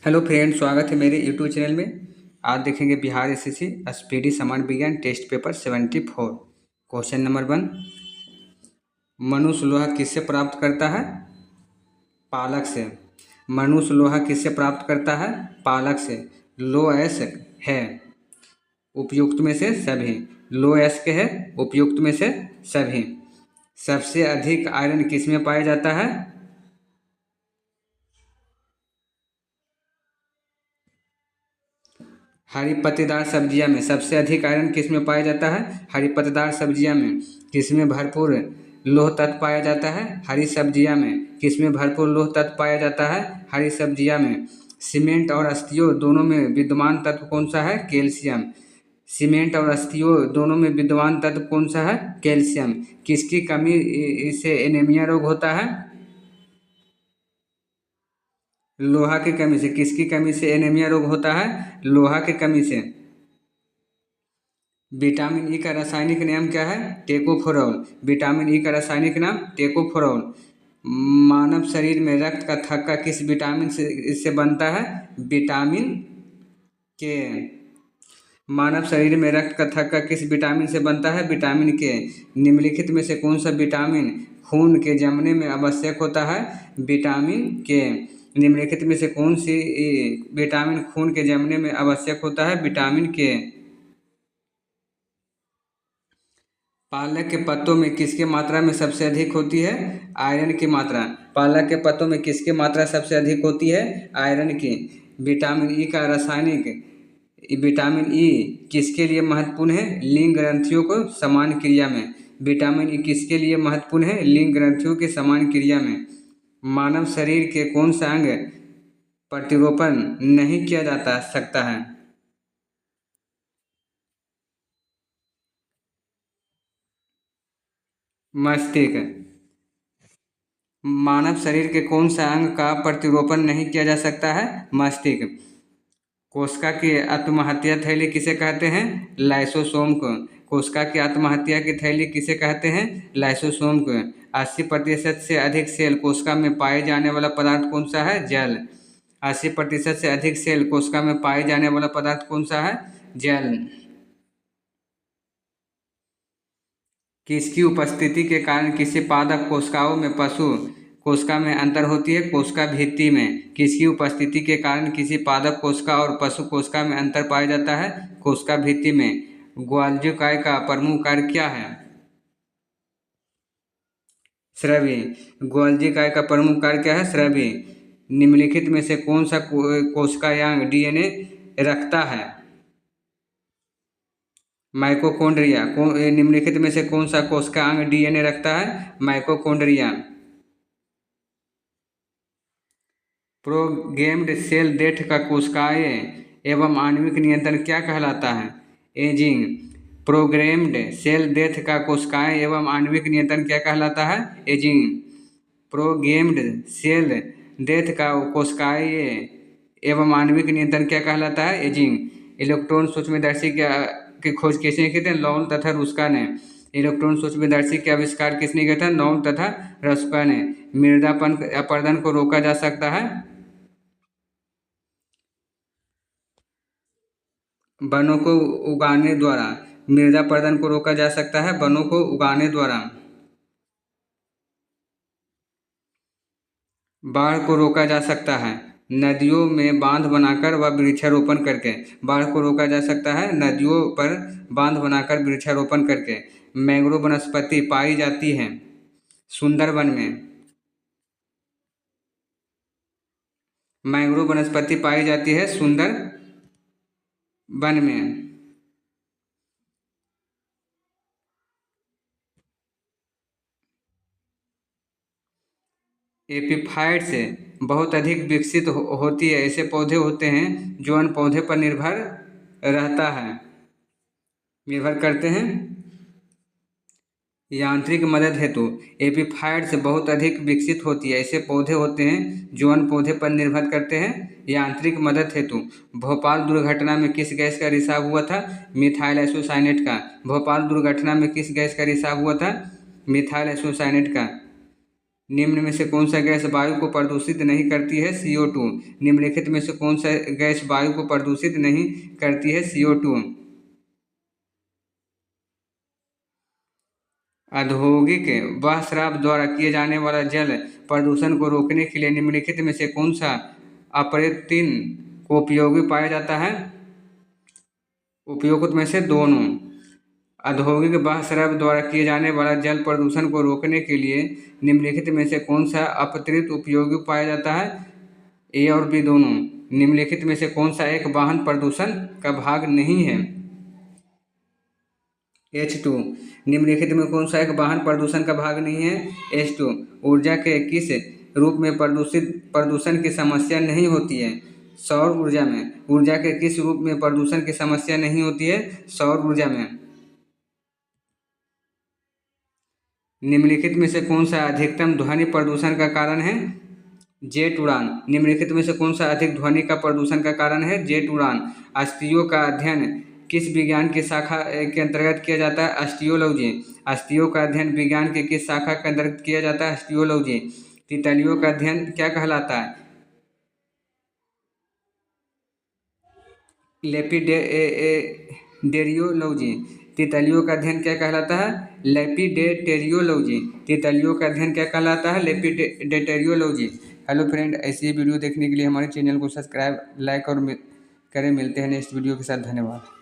Hello friend, स्वागत है मेरे यूट्यूब चैनल में। आज देखेंगे बिहार एसएससी स्पीडी सामान्य विज्ञान टेस्ट पेपर 74। Question number 1। मनुष्य लोहा किससे प्राप्त करता है? पालक से। मनुष्य लोहा किससे प्राप्त करता है? पालक से। लोएस्क है उपयुक्त में से सभी। लोएस्क है उपयुक्त में से सभी। सबसे अधिक आयरन किस में पाया जाता है? हरी पत्तेदार सब्जियां में सबसे अधिक आयरन किस में पाया जाता है? हरी पत्तेदार सब्जियां में। किसमें भरपूर लौह तत्व पाया जाता है? हरी सब्जियां में। किसमें भरपूर लौह तत्व पाया जाता है? हरी सब्जियां में। सीमेंट और अस्थियों दोनों में विद्यमान तत्व कौन सा है? कैल्शियम। सीमेंट और अस्थियों दोनों में विद्यमान तत्व कौन सा है? कैल्शियम। किसकी कमी से एनीमिया रोग होता है? लोहा की कमी से। किसकी कमी से एनीमिया रोग होता है? लोहा की कमी से। विटामिन ई का रासायनिक नाम क्या है? टेकोफोरोल। विटामिन ई का रासायनिक नाम टेकोफोरोल। मानव शरीर में रक्त का थक्का किस विटामिन से इससे बनता है? विटामिन के। मानव शरीर में रक्त का थक्का किस विटामिन से बनता है? विटामिन के। निम्नलिखित में से कौन सा विटामिन खून के जमने में आवश्यक होता है? विटामिन के। निम्नलिखित में से कौन सी विटामिन खून के जमने में आवश्यक होता है? विटामिन के। पालक के पत्तों में किसकी मात्रा में सबसे अधिक होती है? आयरन की मात्रा। पालक के पत्तों में किसकी मात्रा सबसे अधिक होती है? आयरन की। विटामिन ई का रासायनिक। विटामिन ई किसके लिए महत्वपूर्ण है? लिंग ग्रंथियों को समान क्रिया में। विटामिन ई किसके लिए महत्वपूर्ण है? लिंग ग्रंथियों के समान क्रिया में। मानव शरीर के कौन सा अंग प्रतिरोपण नहीं किया जाता सकता है? मस्तिष्क। मानव शरीर के कौन सा अंग का प्रतिरोपण नहीं किया जा सकता है? मस्तिष्क। कोशिका की आत्महत्या थैली किसे कहते हैं? लाइसोसोम को। कोशिका की आत्महत्या की थैली किसे कहते हैं? लाइसोसोम को। 80% से अधिक सेल कोशिका में पाए जाने वाला पदार्थ कौन सा है? जल। 80% से अधिक सेल कोशिका में पाए जाने वाला पदार्थ कौन सा है? जल। किसकी उपस्थिति के कारण किसी पादप कोशिकाओं में पशु कोशिका में अंतर होती है? कोशिका भित्ति में। किसकी उपस्थिति के कारण किसी पादप कोशिका और पशु कोशिका में अंतर पाया जाता है? कोशिका भित्ति में। ग्वाल्जी काय का प्रमुख कार्य क्या है? स्रवी। ग्वाल्जी काय का प्रमुख कार्य क्या है? स्रवी। निम्नलिखित में से कौन सा कोशिकायांग डीएनए रखता है? माइटोकॉन्ड्रिया। निम्नलिखित में से कौन सा कोशिकांग डीएनए रखता है? माइटोकॉन्ड्रिया। प्रोग्राम्ड सेल डेथ का कोशिकाएं एवं आणविक नियंत्रण क्या कहलाता है? एजिंग। प्रोग्राम्ड सेल डेथ का कोशिकाएं एवं आणविक नियंत्रण क्या कहलाता है? एजिंग। प्रोग्राम्ड सेल डेथ का कोशिकाएं एवं आणविक नियंत्रण क्या कहलाता है? एजिंग। इलेक्ट्रॉन सूक्ष्मदर्शी की खोज किसने की थी? लॉन्ग तथा रुस्का ने। इलेक्ट्रॉन सूक्ष्मदर्शी के आविष्कार किसने किया था? नॉन तथा रस्का ने। मृदापन अपरदन को रोका जा सकता है वनों को उगाने द्वारा। मृदा अपरदन को रोका जा सकता है वनों को उगाने द्वारा। बाढ़ को रोका जा सकता है नदियों में बांध बनाकर व वृक्षारोपण करके। बाढ़ को रोका जा सकता है नदियों पर बांध बनाकर वृक्षारोपण करके। मैंग्रोव वनस्पति पाई जाती है सुंदरवन में। मैंग्रोव वनस्पति पाई जाती है सुंदर वन में। एपीफाइट्स बहुत अधिक विकसित होती है। ऐसे पौधे होते हैं जो अन्य पौधे पर निर्भर रहता है निर्भर करते हैं। यांत्रिक मदद हेतु एपीफाइट्स बहुत अधिक विकसित होती है। ऐसे पौधे होते हैं जो अन्य पौधे पर निर्भर करते हैं यांत्रिक मदद हेतु। भोपाल दुर्घटना में किस गैस का रिसाव हुआ था? मिथाइल आइसोसाइनेट का। भोपाल दुर्घटना में किस गैस का रिसाव हुआ था? मिथाइल आइसोसाइनेट का। निम्न में से कौन सा गैस वायु को प्रदूषित नहीं करती है? CO2। निम्नलिखित में से कौन सा गैस वायु को प्रदूषित नहीं करती है? CO2। औद्योगिक बहिस्राव द्वारा किए जाने वाला जल प्रदूषण को रोकने के लिए निम्नलिखित में से कौन सा अपरतन को उपयोगी पाया जाता है? उपयुक्त में से दोनों। औद्योगिक बहिस्राव द्वारा किए जाने वाला जल प्रदूषण को रोकने के लिए निम्नलिखित में से कौन सा अपतृत उपयोगी पाया जाता है? ए और बी दोनों। निम्नलिखित में से कौन सा एक वाहन प्रदूषण का भाग नहीं है? H2। निम्नलिखित में कौन सा एक वाहन प्रदूषण का भाग नहीं है? H2। ऊर्जा के किस रूप में प्रदूषण की समस्या नहीं होती है? सौर ऊर्जा में। ऊर्जा के किस रूप में प्रदूषण की समस्या नहीं होती है? सौर ऊर्जा में। निम्नलिखित में से कौन सा अधिकतम ध्वनि प्रदूषण का कारण है? जेट उड़ान। निम्नलिखित में से कौन सा अधिक ध्वनि का प्रदूषण का कारण है? जेट उड़ान। अस्थियों का अध्ययन किस विज्ञान की शाखा के अंतर्गत किया जाता है? अस्टियोलॉजी। अस्थियों का अध्ययन विज्ञान के किस शाखा के अंतर्गत किया जाता है? अस्टियोलॉजी। तितलियों का अध्ययन क्या कहलाता है? लेपिडेरियोलॉजी। तितलियों का अध्ययन क्या कहलाता है? लेपिडेटेरियोलॉजी। तितलियों का अध्ययन क्या कहलाता है? लेपिडेटेरियोलॉजी। हेलो फ्रेंड, ऐसी वीडियो देखने के लिए हमारे चैनल को सब्सक्राइब, लाइक और करें। मिलते हैं नेक्स्ट वीडियो के साथ। धन्यवाद।